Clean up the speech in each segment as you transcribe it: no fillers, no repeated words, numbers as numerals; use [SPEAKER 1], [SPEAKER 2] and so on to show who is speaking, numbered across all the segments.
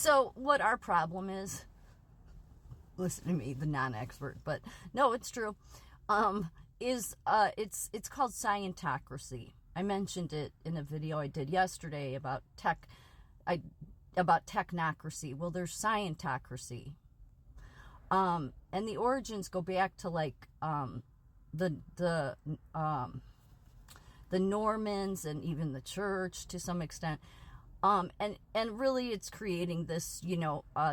[SPEAKER 1] So what our problem is, listen to me, the non-expert, but no, it's true, it's called Scientocracy. I mentioned it in a video I did yesterday about technocracy. Well, there's Scientocracy. And the origins go back to like the Normans and even the church to some extent. And really it's creating this,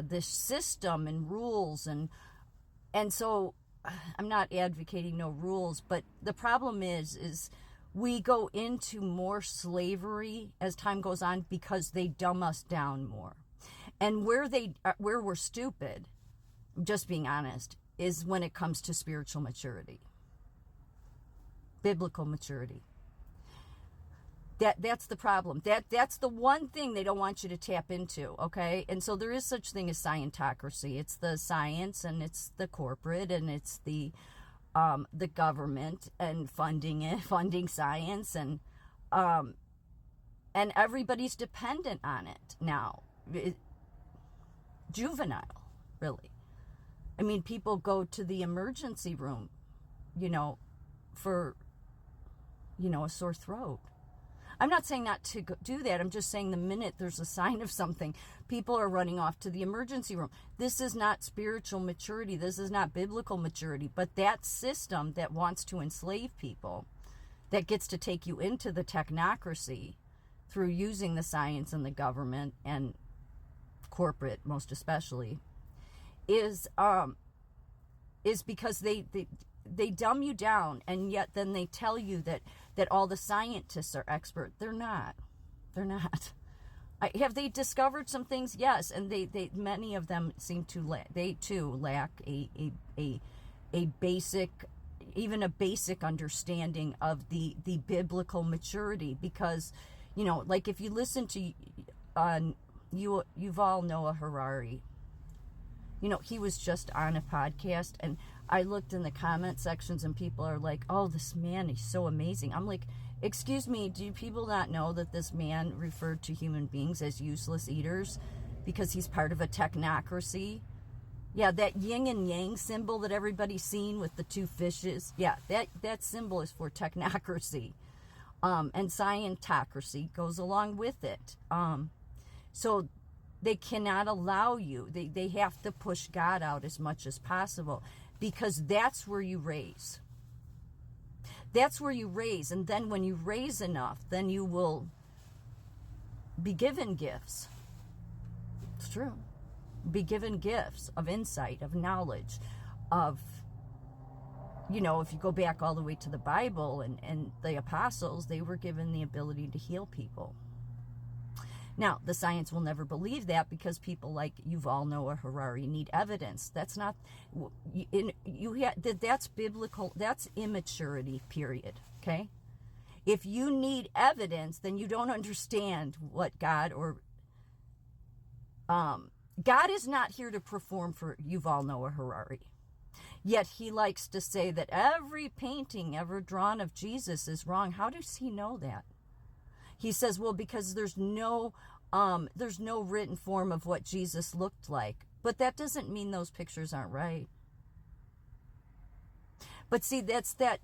[SPEAKER 1] this system and rules. And so I'm not advocating no rules, but the problem is we go into more slavery as time goes on because they dumb us down more. And where we're stupid, just being honest, is when it comes to spiritual maturity, biblical maturity. That's the problem. That's the one thing they don't want you to tap into, okay? And so there is such thing as Scientocracy. It's the science, and it's the corporate, and it's the government and funding science, and everybody's dependent on it now. Juvenile, really. I mean, people go to the emergency room, for, a sore throat. I'm not saying not to do that. I'm just saying the minute there's a sign of something, people are running off to the emergency room. This is not spiritual maturity. This is not biblical maturity. But that system that wants to enslave people, that gets to take you into the technocracy through using the science and the government and corporate, most especially, is because they dumb you down, and yet then they tell you that all the scientists are expert. They're not. Have they discovered some things? Yes, and they many of them seem to lack a basic, even a basic understanding of the biblical maturity, because like if you listen to Yuval Noah Harari, he was just on a podcast, and I looked in the comment sections and people are like, oh, this man, he's so amazing. I'm like, excuse me, do people not know that this man referred to human beings as useless eaters because he's part of a technocracy? Yeah, that yin and yang symbol that everybody's seen with the two fishes, yeah, that symbol is for technocracy. And Scientocracy goes along with it. So they cannot allow you. They have to push God out as much as possible, because that's where you raise. That's where you raise. And then when you raise enough, then you will be given gifts. It's true. Be given gifts of insight, of knowledge, of, if you go back all the way to the Bible and the apostles, they were given the ability to heal people. Now, the science will never believe that, because people like Yuval Noah Harari need evidence. That's not, that's biblical, that's immaturity, period, okay? If you need evidence, then you don't understand what God is not here to perform for Yuval Noah Harari. Yet he likes to say that every painting ever drawn of Jesus is wrong. How does he know that? He says, well, because there's no written form of what Jesus looked like. But that doesn't mean those pictures aren't right. But see, it's that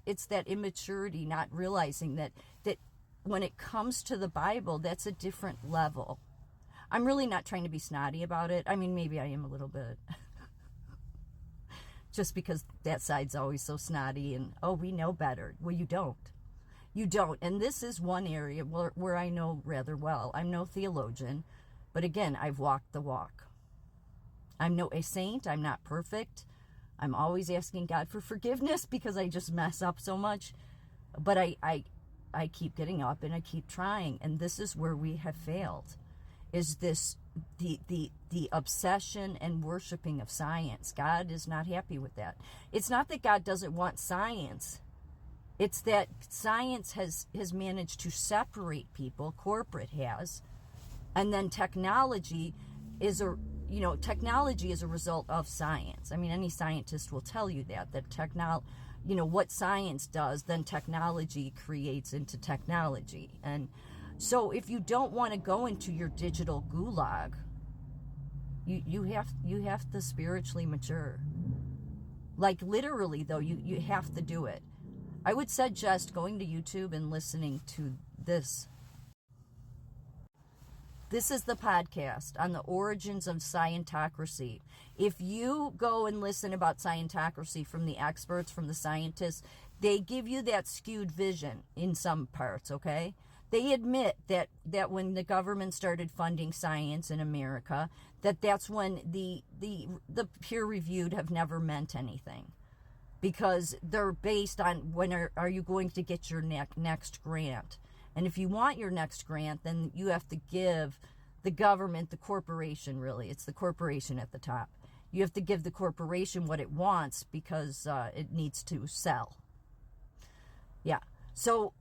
[SPEAKER 1] immaturity, not realizing that when it comes to the Bible, that's a different level. I'm really not trying to be snotty about it. I mean, maybe I am a little bit. Just because that side's always so snotty and, oh, we know better. Well, you don't. You don't. And this is one area where I know rather well. I'm no theologian, but again, I've walked the walk. I'm no a saint. I'm not perfect. I'm always asking God for forgiveness because I just mess up so much. But I keep getting up and I keep trying. And this is where we have failed. Is this the obsession and worshiping of science? God is not happy with that. It's not that God doesn't want science. It's that science has managed to separate people, corporate has, and then technology is a result of science. I mean, any scientist will tell you that what science does, then technology creates into technology. And so if you don't want to go into your digital gulag, You have to spiritually mature. Like literally though, you have to do it. I would suggest going to YouTube and listening to this. This is the podcast on the origins of Scientocracy. If you go and listen about Scientocracy from the experts, from the scientists, they give you that skewed vision in some parts, okay? They admit that when the government started funding science in America, that's when the peer-reviewed have never meant anything. Because they're based on when are you going to get your next grant. And if you want your next grant, then you have to give the government, the corporation really, it's the corporation at the top. You have to give the corporation what it wants because it needs to sell. Yeah. So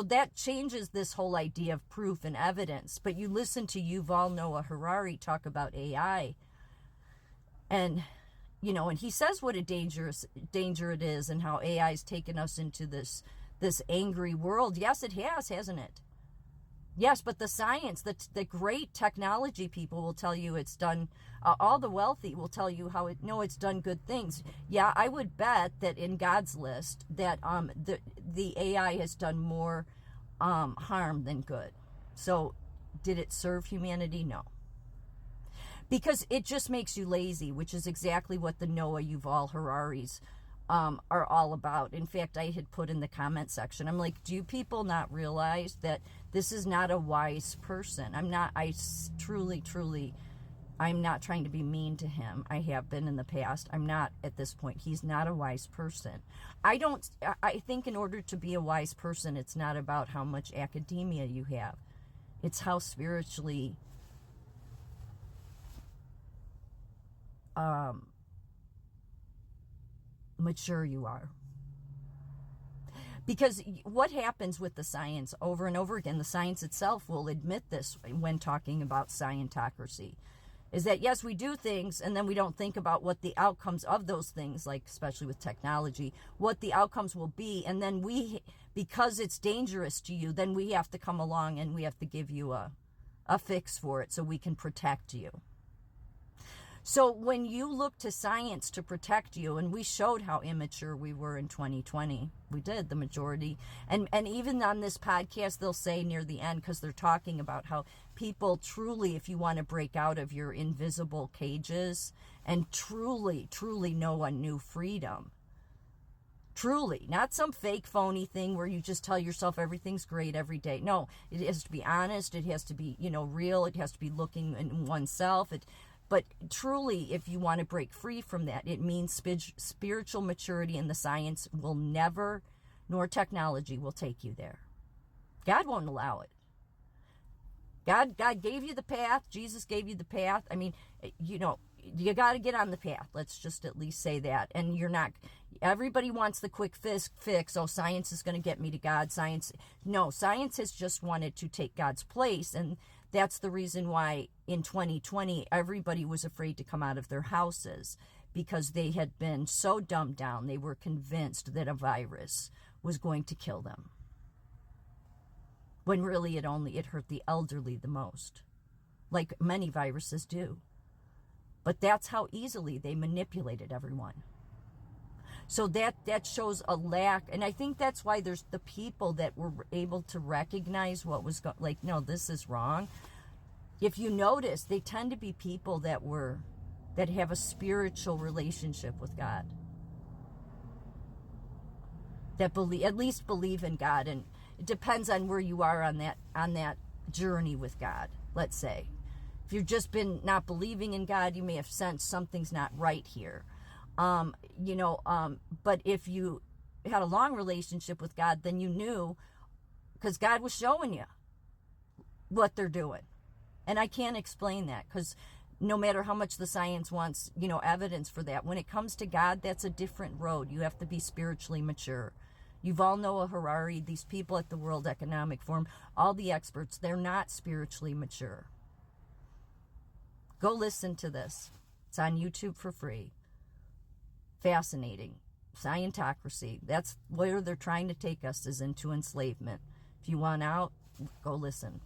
[SPEAKER 1] that changes this whole idea of proof and evidence. But you listen to Yuval Noah Harari talk about AI, and and he says what a danger it is, and how AI's taken us into this angry world. Yes, it has, hasn't it? Yes, but the science, the great technology people will tell you it's done, all the wealthy will tell you how it's done good things. Yeah, I would bet that in God's list that the AI has done more harm than good. So did it serve humanity? No. Because it just makes you lazy, which is exactly what the Noah Yuval Hararis are all about. In fact, I had put in the comment section, I'm like, do people not realize that this is not a wise person? I'm not trying to be mean to him. I have been in the past. I'm not at this point. He's not a wise person. I think in order to be a wise person, it's not about how much academia you have. It's how spiritually mature you are. Because what happens with the science over and over again, the science itself will admit this when talking about Scientocracy, is that yes, we do things and then we don't think about what the outcomes of those things, like especially with technology, what the outcomes will be, and then because it's dangerous to you, then we have to come along and we have to give you a fix for it so we can protect you. So when you look to science to protect you, and we showed how immature we were in 2020, we did, the majority, and even on this podcast, they'll say near the end, because they're talking about how people truly, if you want to break out of your invisible cages and truly, truly know a new freedom, truly, not some fake phony thing where you just tell yourself everything's great every day. No, it has to be honest, it has to be, real, it has to be looking in oneself, but truly, if you want to break free from that, it means spiritual maturity, and the science will never, nor technology will take you there. God won't allow it. God gave you the path. Jesus gave you the path. I mean, you got to get on the path. Let's just at least say that. And everybody wants the quick fix. Oh, science is going to get me to God. Science has just wanted to take God's place. And that's the reason why in 2020, everybody was afraid to come out of their houses, because they had been so dumbed down. They were convinced that a virus was going to kill them, when really it hurt the elderly the most, like many viruses do. But that's how easily they manipulated everyone. So that shows a lack, and I think that's why there's the people that were able to recognize what was no, this is wrong. If you notice, they tend to be people that have a spiritual relationship with God, that at least believe in God, and it depends on where you are on that journey with God. Let's say, if you've just been not believing in God, you may have sensed something's not right here. But if you had a long relationship with God, then you knew, because God was showing you what they're doing. And I can't explain that, because no matter how much the science wants, evidence for that, when it comes to God, that's a different road. You have to be spiritually mature. Yuval Noah Harari, these people at the World Economic Forum, all the experts, they're not spiritually mature. Go listen to this. It's on YouTube for free. Fascinating. Scientocracy. That's where they're trying to take us, is into enslavement. If you want out, go listen.